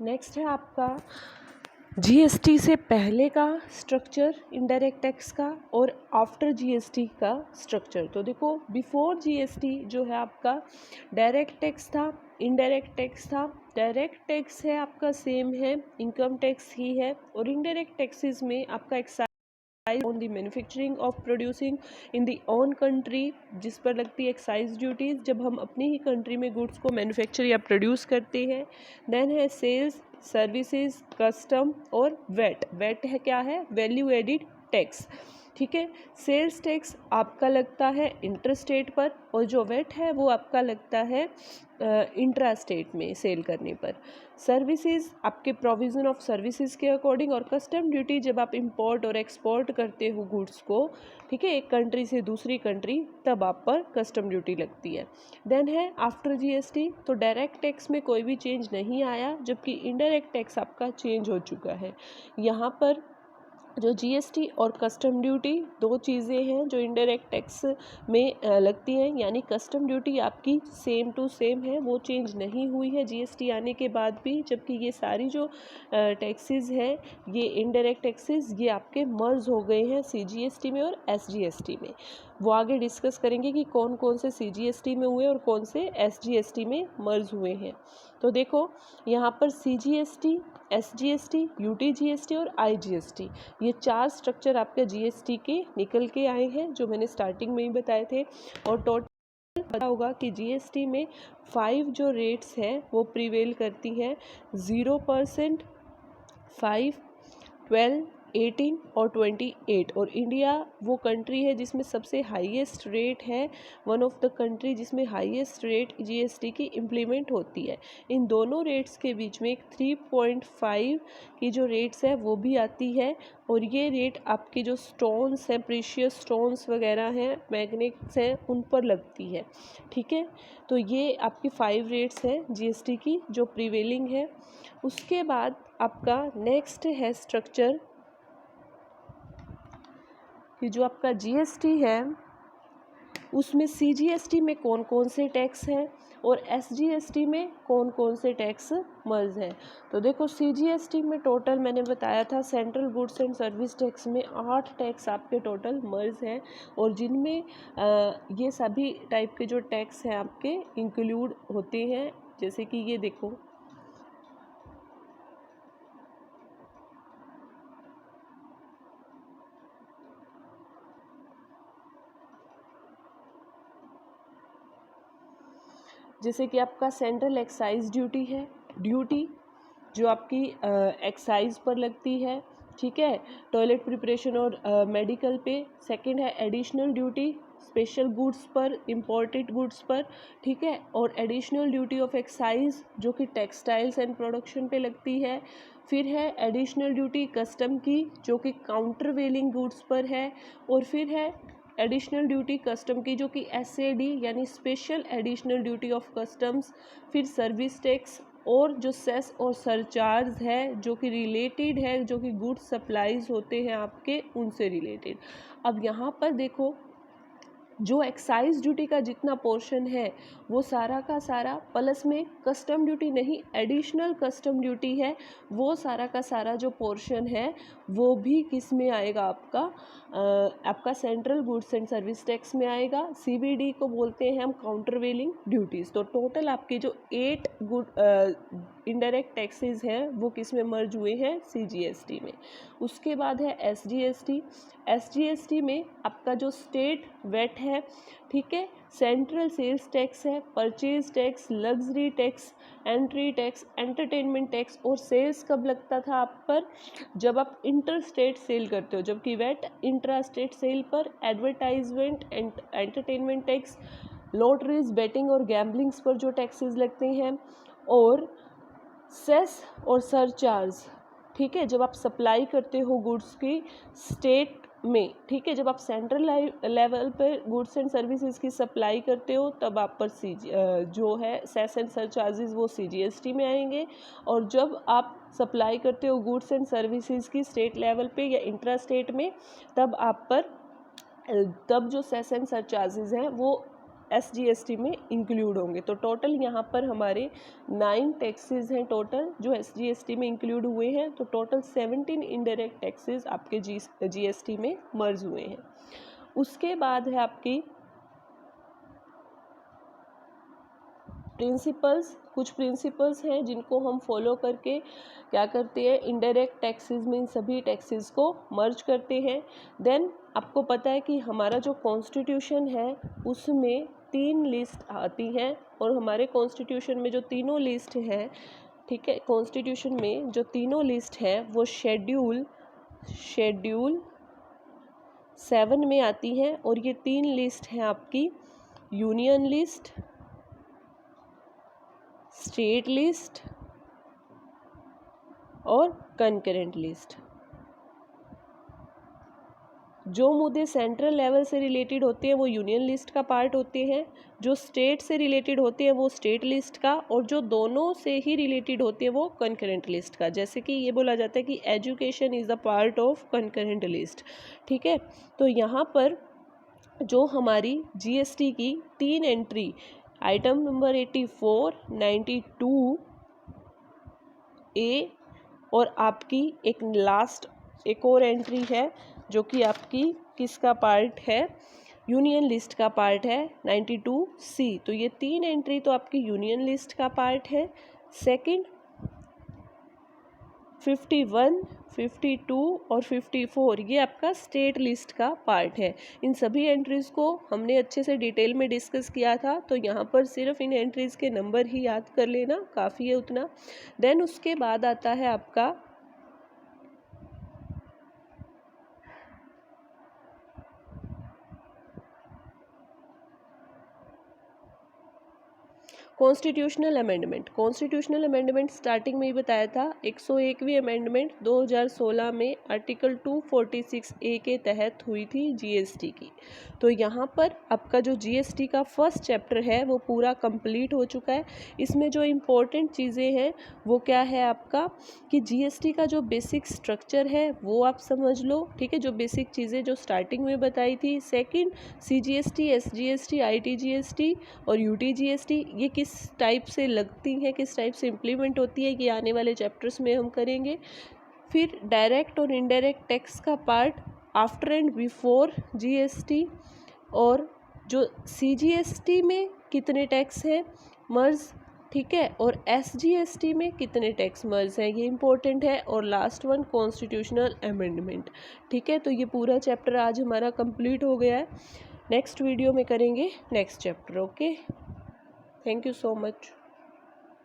Next है आपका GST से पहले का स्ट्रक्चर इनडायरेक्ट टैक्स का और आफ्टर जीएसटी का स्ट्रक्चर। तो देखो बिफोर जीएसटी जो है आपका डायरेक्ट टैक्स था, इनडायरेक्ट टैक्स था। डायरेक्ट टैक्स है आपका सेम है, इनकम टैक्स ही है, और इनडायरेक्ट टैक्सेस में आपका excise on the manufacturing of producing in the own country, जिस पर लगती है एक्साइज ड्यूटीज जब हम अपनी ही कंट्री में गुड्स को मैन्युफैक्चर या प्रोड्यूस करते हैं। देन है सेल्स, सर्विसेज, कस्टम और वेट। वेट है क्या है? Value added tax. ठीक है, सेल्स टैक्स आपका लगता है इंटर स्टेट पर, और जो वेट है वो आपका लगता है इंट्रा स्टेट में सेल करने पर। सर्विसेज आपके प्रोविज़न ऑफ सर्विसेज के अकॉर्डिंग, और कस्टम ड्यूटी जब आप इंपोर्ट और एक्सपोर्ट करते हो गुड्स को, ठीक है, एक कंट्री से दूसरी कंट्री, तब आप पर कस्टम ड्यूटी लगती है। देन है आफ्टर जीएसटी, तो डायरेक्ट टैक्स में कोई भी चेंज नहीं आया, जबकि इनडायरेक्ट टैक्स आपका चेंज हो चुका है। यहाँ पर जो जीएसटी और कस्टम ड्यूटी दो चीज़ें हैं जो इनडायरेक्ट टैक्स में लगती हैं, यानी कस्टम ड्यूटी आपकी सेम टू सेम है, वो चेंज नहीं हुई है जीएसटी आने के बाद भी, जबकि ये सारी जो टैक्सेस हैं, ये इनडायरेक्ट टैक्सेस, ये आपके मर्ज हो गए हैं सीजीएसटी में और एसजीएसटी में। वो आगे डिस्कस करेंगे कि कौन कौन से सीजीएसटी में हुए और कौन से एसजीएसटी में मर्ज हुए हैं। तो देखो यहाँ पर सीजीएसटी, एसजीएसटी, यूटीजीएसटी और आईजीएसटी, ये चार स्ट्रक्चर आपके जीएसटी के निकल के आए हैं, जो मैंने स्टार्टिंग में ही बताए थे। और टोटल पता होगा कि जीएसटी में 5 जो रेट्स हैं वो प्रिवेल करती हैं, 0%, 5, 12, 18 और 28। और इंडिया वो कंट्री है जिसमें सबसे हाईएस्ट रेट है, वन ऑफ द कंट्री जिसमें हाईएस्ट रेट जीएसटी की इम्प्लीमेंट होती है। इन दोनों रेट्स के बीच में एक 3.5 की जो रेट्स है वो भी आती है, और ये रेट आपकी जो स्टोन्स हैं, प्रीशियस स्टोन्स वगैरह हैं, मैग्नेट्स हैं, उन पर लगती है। ठीक है, तो ये आपकी 5 रेट्स हैं जीएसटी की जो प्रिवेलिंग है। उसके बाद आपका नेक्स्ट है स्ट्रक्चर कि जो आपका जीएसटी है उसमें सीजीएसटी में कौन कौन से टैक्स हैं और एसजीएसटी में कौन कौन से टैक्स मर्ज हैं। तो देखो सीजीएसटी में टोटल मैंने बताया था central goods and service tax में 8 टैक्स आपके टोटल मर्ज हैं, और जिनमें ये सभी टाइप के जो टैक्स हैं आपके इंक्लूड होते हैं। जैसे कि ये देखो, जैसे कि आपका सेंट्रल एक्साइज ड्यूटी है, ड्यूटी जो आपकी एक्साइज पर लगती है। ठीक है, टॉयलेट प्रिपरेशन और मेडिकल पे। सेकंड है एडिशनल ड्यूटी स्पेशल गुड्स पर, इंपोर्टेड गुड्स पर। ठीक है, और एडिशनल ड्यूटी ऑफ एक्साइज जो कि टेक्सटाइल्स एंड प्रोडक्शन पे लगती है। फिर है एडिशनल ड्यूटी कस्टम की जो कि काउंटर वेलिंग गुड्स पर है। और फिर है एडिशनल ड्यूटी कस्टम की जो कि एसएडी यानी special additional duty of customs. फिर सर्विस टैक्स और जो सेस और सरचार्ज है जो कि रिलेटेड है, जो कि गुड्स सप्लाईज होते हैं आपके, उनसे रिलेटेड। अब यहाँ पर देखो जो एक्साइज ड्यूटी का जितना पोर्शन है वो सारा का सारा, प्लस में कस्टम ड्यूटी नहीं एडिशनल कस्टम ड्यूटी है, वो सारा का सारा जो पोर्शन है वो भी किस में आएगा आपका आपका central goods and service tax में आएगा। सीबीडी को बोलते हैं हम काउंटर वेलिंग ड्यूटीज़। तो टोटल आपके जो 8 इनडायरेक्ट टैक्सेस हैं वो किस में मर्ज हुए हैं? सीजीएसटी में। उसके बाद है एसजीएसटी। एसजीएसटी में आपका जो स्टेट वेट है, ठीक है, सेंट्रल सेल्स टैक्स है, purchase tax, luxury tax, entry tax, entertainment tax. और सेल्स कब लगता था आप पर? जब आप इंटर स्टेट सेल करते हो, जबकि वेट इंट्रा स्टेट सेल पर। Advertisement, entertainment tax, lotteries, betting और गैम्बलिंग्स पर जो टैक्सेस लगते हैं। और सेस और सरचार्ज, ठीक है, जब आप सप्लाई करते हो गुड्स की स्टेट में, ठीक है, जब आप सेंट्रल लेवल पर गुड्स एंड सर्विसेज की सप्लाई करते हो तब आप पर जो है सेस एंड सरचार्जेस वो सीजीएसटी में आएंगे। और जब आप सप्लाई करते हो गुड्स एंड सर्विसेज की स्टेट लेवल पे या इंट्रा स्टेट में, तब आप पर तब जो सेस एंड सरचार्जेस हैं वो SGST में इंक्लूड होंगे। तो टोटल यहाँ पर हमारे 9 टैक्सेस हैं टोटल जो SGST में इंक्लूड हुए हैं। तो टोटल 17 इनडायरेक्ट टैक्सेस आपके GST में मर्ज हुए हैं। उसके बाद है आपकी प्रिंसिपल्स। कुछ प्रिंसिपल्स हैं जिनको हम फॉलो करके क्या करते हैं, इनडायरेक्ट टैक्सेस में इन सभी टैक्सेस को मर्ज करते हैं। देन आपको पता है कि हमारा जो कॉन्स्टिट्यूशन है उसमें 3 लिस्ट आती हैं और हमारे कॉन्स्टिट्यूशन में जो तीनों लिस्ट हैं, ठीक है, कॉन्स्टिट्यूशन में जो तीनों लिस्ट है वो शेड्यूल 7 में आती हैं। और ये 3 लिस्ट हैं आपकी यूनियन लिस्ट, स्टेट लिस्ट और कंकरेंट लिस्ट। जो मुद्दे सेंट्रल लेवल से रिलेटेड होते हैं वो यूनियन लिस्ट का पार्ट होते हैं, जो स्टेट से रिलेटेड होते हैं वो स्टेट लिस्ट का, और जो दोनों से ही रिलेटेड होते हैं वो कंकरेंट लिस्ट का। जैसे कि ये बोला जाता है कि education is the part of concurrent list, ठीक है। तो यहाँ पर जो हमारी GST की 3 एंट्री आइटम नंबर 84, 92 ए और आपकी एक लास्ट एक और एंट्री है जो कि आपकी किसका पार्ट है, यूनियन लिस्ट का पार्ट है 92 सी। तो ये 3 एंट्री तो आपकी यूनियन लिस्ट का पार्ट है। सेकंड 51, 52 और 54 ये आपका स्टेट लिस्ट का पार्ट है। इन सभी एंट्रीज़ को हमने अच्छे से डिटेल में डिस्कस किया था, तो यहाँ पर सिर्फ इन एंट्रीज़ के नंबर ही याद कर लेना, काफ़ी है उतना। देन उसके बाद आता है आपका constitutional amendment. Constitutional amendment starting में ही बताया था, 101वीं अमेंडमेंट 2016 में आर्टिकल 246 ए के तहत हुई थी GST की। तो यहाँ पर आपका जो GST का फर्स्ट चैप्टर है वो पूरा कंप्लीट हो चुका है। इसमें जो इम्पोर्टेंट चीज़ें हैं वो क्या है आपका कि GST का जो बेसिक स्ट्रक्चर है वो आप समझ लो, ठीक है, जो बेसिक चीज़ें जो स्टार्टिंग में बताई थी। सेकंड CGST, SGST, ITGST और UTGST ये किस टाइप से लगती हैं, किस टाइप से इम्प्लीमेंट होती है, ये आने वाले चैप्टर्स में हम करेंगे। फिर डायरेक्ट और इनडायरेक्ट टैक्स का part after and before GST, और जो CGST में कितने टैक्स हैं मर्ज, ठीक है, और SGST में कितने टैक्स मर्ज हैं, ये इंपॉर्टेंट है। और लास्ट वन कॉन्स्टिट्यूशनल अमेंडमेंट, ठीक है। तो ये पूरा चैप्टर आज हमारा कंप्लीट हो गया है। नेक्स्ट वीडियो में करेंगे next chapter. Okay, thank you so much.